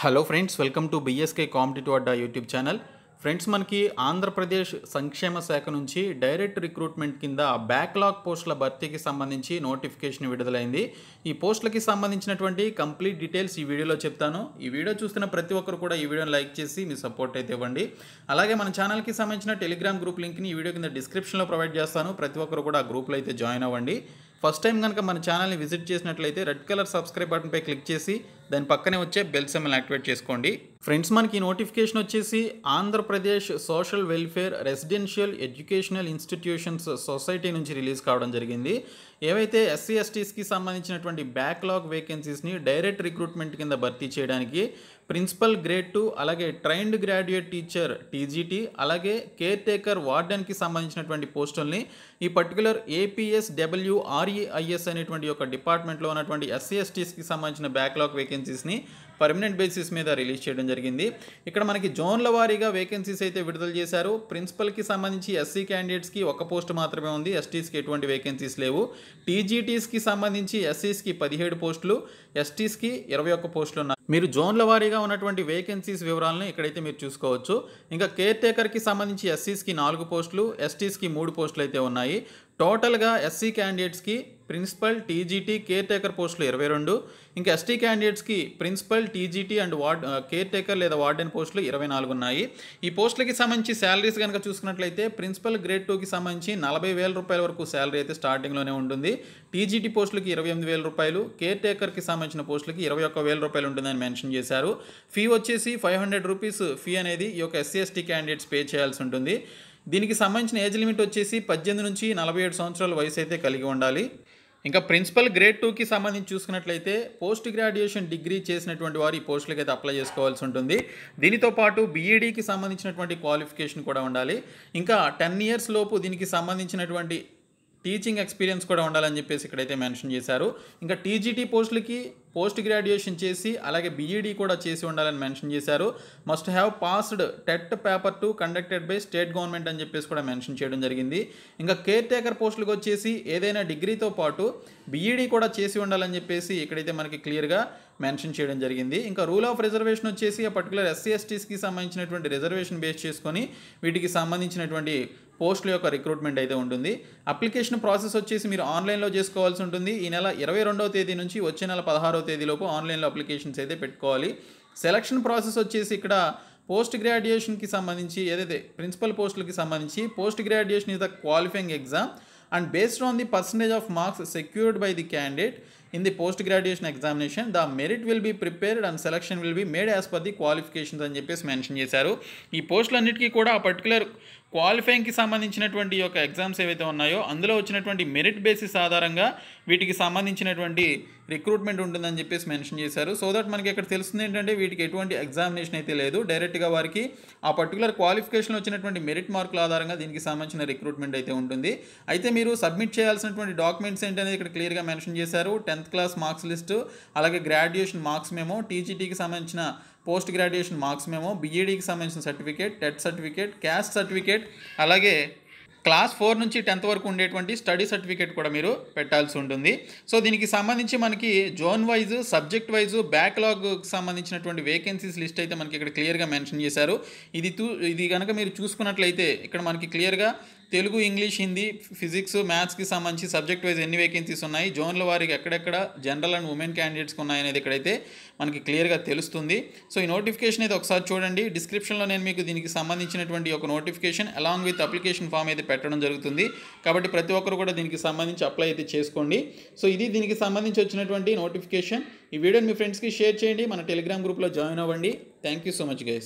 Hello friends, welcome to BSK competitive Adda YouTube channel. Friends, మనకి ఆంధ్రప్రదేశ్ సంక్షేమ శాఖ నుంచి డైరెక్ట్ రిక్రూట్మెంట్ కింద బ్యాక్లాగ్ పోస్టుల భర్తీకి సంబంధించి నోటిఫికేషన్ విడుదలైంది. ఈ పోస్టులకి సంబంధించినటువంటి కంప్లీట్ డీటెయిల్స్ ఈ వీడియోలో చెప్తాను. ఈ వీడియో చూస్తున్న ప్రతి ఒక్కరు కూడా ఈ వీడియోని లైక్ చేసి మీ సపోర్ట్ అయితే ఇవ్వండి. అలాగే మన ఛానల్కి సంబంధించిన టెలిగ్రామ్ గ్రూప్ లింక్ని ఈ వీడియో కింద డిస్క్రిప్షన్లో ప్రొవైడ్ చేస్తాను. ప్రతి ఒక్కరు కూడా ఆ గ్రూప్లో అయితే జాయిన్ అవ్వండి. ఫస్ట్ టైం కనుక మన ఛానల్ని విజిట్ చేసినట్లయితే రెడ్ కలర్ సబ్స్క్రైబ్ బటన్పై క్లిక్ చేసి దాని పక్కనే వచ్చే బెల్ సింబల్ని యాక్టివేట్ చేసుకోండి. ఫ్రెండ్స్, మనకి నోటిఫికేషన్ వచ్చేసి Andhra Pradesh social welfare residential educational institutions society నుంచి రిలీజ్ కావడం జరిగింది. ఏవైతే ఎస్సీ ఎస్టీస్కి సంబంధించినటువంటి బ్యాక్లాగ్ వేకెన్సీస్ని డైరెక్ట్ రిక్రూట్మెంట్ కింద భర్తీ చేయడానికి ప్రిన్సిపల్ గ్రేడ్ 2 అలాగే ట్రైన్డ్ గ్రాడ్యుయేట్ టీచర్ టీజీటీ అలాగే కేర్ టేకర్ వార్డెన్కి సంబంధించినటువంటి పోస్టుల్ని ఈ పర్టికులర్ APSWREIS అనేటువంటి ఒక డిపార్ట్మెంట్లో ఉన్నటువంటి ఎస్సీ ఎస్టీస్కి సంబంధించిన బ్యాక్లాగ్ వేకెన్సీస్ని పర్మనెంట్ బేసిస్ మీద రిలీజ్ చేయడం జరిగింది. ఇక్కడ మనకి జోన్ల వారీగా వేకెన్సీస్ అయితే విడుదల చేశారు. ప్రిన్సిపల్కి సంబంధించి ఎస్సీ క్యాండిడేట్స్కి ఒక పోస్ట్ మాత్రమే ఉంది, ఎస్టీస్కి ఎటువంటి వేకెన్సీస్ లేవు. టీజీటీస్కి సంబంధించి ఎస్సీస్కి 17 పోస్టులు, ఎస్టీస్కి 21 పోస్టులు ఉన్నాయి. మీరు జోన్ల వారీగా ఉన్నటువంటి వేకెన్సీస్ వివరాలను ఇక్కడైతే మీరు చూసుకోవచ్చు. ఇంకా కేర్ టేకర్కి సంబంధించి ఎస్సీస్కి 4 పోస్టులు, ఎస్టీస్కి 3 పోస్టులు అయితే ఉన్నాయి. టోటల్గా ఎస్సీ క్యాండిడేట్స్కి ప్రిన్సిపల్, టీజీటీ, కేర్ టేకర్ పోస్టులు 22, ఇంకా ఎస్టీ క్యాండిడేట్స్కి principal, TGT and caretaker లేదా వార్డెన్ పోస్టులు 24 ఉన్నాయి. ఈ పోస్టులకి సంబంధించి శాలరీస్ కనుక చూసుకున్నట్లయితే ప్రిన్సిపల్ గ్రేడ్ 2కి సంబంధించి 40,000 రూపాయల వరకు శాలరీ అయితే స్టార్టింగ్లోనే ఉంటుంది. టీజీటీ పోస్టులకి 28,000 రూపాయలు, కేర్ టేకర్కి సంబంధించిన పోస్టులకి 21,000 రూపాయలు ఉంటుందని మెన్షన్ చేశారు. ఫీ వచ్చేసి 500 రూపీస్ ఫీ అనేది ఈ యొక్క ఎస్సీ ఎస్టీ క్యాండిడేట్స్ పే చేయాల్సి ఉంటుంది. దీనికి సంబంధించిన ఏజ్ లిమిట్ వచ్చేసి 18 నుంచి 47 సంవత్సరాల వయసు అయితే కలిగి ఉండాలి. ఇంకా ప్రిన్సిపల్ గ్రేడ్ 2కి సంబంధించి చూసుకున్నట్లయితే పోస్ట్ గ్రాడ్యుయేషన్ డిగ్రీ చేసినటువంటి వారు ఈ పోస్టులకి అయితే అప్లై చేసుకోవాల్సి ఉంటుంది. దీనితో పాటు బీఈడీకి సంబంధించినటువంటి క్వాలిఫికేషన్ కూడా ఉండాలి. ఇంకా 10 ఇయర్స్ లోపు దీనికి సంబంధించినటువంటి టీచింగ్ ఎక్స్పీరియన్స్ కూడా ఉండాలని చెప్పేసి ఇక్కడైతే మెన్షన్ చేశారు. ఇంకా టీజీటీ పోస్టులకి పోస్ట్ గ్రాడ్యుయేషన్ చేసి అలాగే బీఈడీ కూడా చేసి ఉండాలని మెన్షన్ చేశారు. Must have passed TET paper 2 conducted by state government అని చెప్పేసి కూడా మెన్షన్ చేయడం జరిగింది. ఇంకా కేర్ టేకర్ పోస్టులకు వచ్చేసి ఏదైనా డిగ్రీతో పాటు బీఈడీ కూడా చేసి ఉండాలని చెప్పేసి ఇక్కడైతే మనకి క్లియర్గా మెన్షన్ చేయడం జరిగింది. ఇంకా రూల్ ఆఫ్ రిజర్వేషన్ వచ్చేసి ఆ పర్టికులర్ ఎస్సీ ఎస్టీస్కి సంబంధించినటువంటి రిజర్వేషన్ బేస్ చేసుకొని వీటికి సంబంధించినటువంటి పోస్టుల యొక్క రిక్రూట్మెంట్ అయితే ఉంటుంది. అప్లికేషన్ ప్రాసెస్ వచ్చేసి మీరు ఆన్లైన్లో చేసుకోవాల్సి ఉంటుంది. ఈ నెల 22వ తేదీ నుంచి వచ్చే నెల 16వ తేదీలోపు ఆన్లైన్లో అప్లికేషన్స్ అయితే పెట్టుకోవాలి. సెలక్షన్ ప్రాసెస్ వచ్చేసి ఇక్కడ పోస్ట్ గ్రాడ్యుయేషన్కి సంబంధించి ఏదైతే ప్రిన్సిపల్ పోస్టులకి సంబంధించి post graduation is the qualifying exam and based on the percentage of marks secured by the candidate in the post graduation examination the merit will be prepared and selection will be made as per the qualifications అని చెప్పేసి mention చేశారు. ఈ పోస్టులన్నిటికీ కూడా ఆ particular క్వాలిఫైయింగ్కి సంబంధించినటువంటి యొక్క exams ఏవైతే ఉన్నాయో అందులో వచ్చినటువంటి మెరిట్ బేసిస్ ఆధారంగా వీటికి సంబంధించినటువంటి రిక్రూట్మెంట్ ఉంటుందని చెప్పేసి మెన్షన్ చేశారు. సో దట్ మనకి ఇక్కడ తెలుస్తుంది ఏంటంటే వీటికి ఎటువంటి ఎగ్జామినేషన్ అయితే లేదు, డైరెక్ట్గా వారికి ఆ పర్టికులర్ క్వాలిఫికేషన్ వచ్చినటువంటి మెరిట్ మార్కుల ఆధారంగా దీనికి సంబంధించిన రిక్రూట్మెంట్ అయితే ఉంటుంది. అయితే మీరు సబ్మిట్ చేయాల్సినటువంటి డాక్యుమెంట్స్ ఏంటనేది ఇక్కడ క్లియర్గా మెన్షన్ చేశారు. 10th క్లాస్ మార్క్స్ లిస్టు, అలాగే గ్రాడ్యుయేషన్ మార్క్స్ మేమో, టీజీటీకి సంబంధించిన పోస్ట్ గ్రాడ్యుయేషన్ మార్క్స్ మేమో, బీఈడీకి సంబంధించిన certificate, TET certificate, caste certificate, అలాగే క్లాస్ 4 నుంచి 10th వరకు ఉండేటువంటి స్టడీ సర్టిఫికేట్ కూడా మీరు పెట్టాల్సి ఉంటుంది. సో దీనికి సంబంధించి మనకి జోన్ వైజ్, సబ్జెక్ట్ వైజ్, బ్యాక్లాగ్కి సంబంధించినటువంటి వేకెన్సీస్ లిస్ట్ అయితే మనకి ఇక్కడ క్లియర్గా మెన్షన్ చేశారు. ఇది కనుక మీరు చూసుకున్నట్లయితే ఇక్కడ మనకి క్లియర్గా తెలుగు, ఇంగ్లీష్, హిందీ, ఫిజిక్స్, మ్యాథ్స్కి సంబంధించి సబ్జెక్ట్ వైజ్ ఎన్ని వేకెన్సీస్ ఉన్నాయి, జోన్ల వారికి ఎక్కడెక్కడ జనరల్ అండ్ ఉమెన్ క్యాండిడేట్స్కి ఉన్నాయనేది ఇక్కడైతే మనకి క్లియర్గా తెలుస్తుంది. సో ఈ నోటిఫికేషన్ అయితే ఒకసారి చూడండి. డిస్క్రిప్షన్లో నేను మీకు దీనికి సంబంధించినటువంటి ఒక notification along with application form అయితే పెట్టడం జరుగుతుంది. కాబట్టి ప్రతి ఒక్కరు కూడా దీనికి సంబంధించి అప్లై అయితే చేసుకోండి. సో ఇది దీనికి సంబంధించి వచ్చినటువంటి నోటిఫికేషన్. ఈ వీడియోని మీ ఫ్రెండ్స్కి షేర్ చేయండి, మన టెలిగ్రామ్ గ్రూప్లో జాయిన్ అవ్వండి. Thank you so much guys.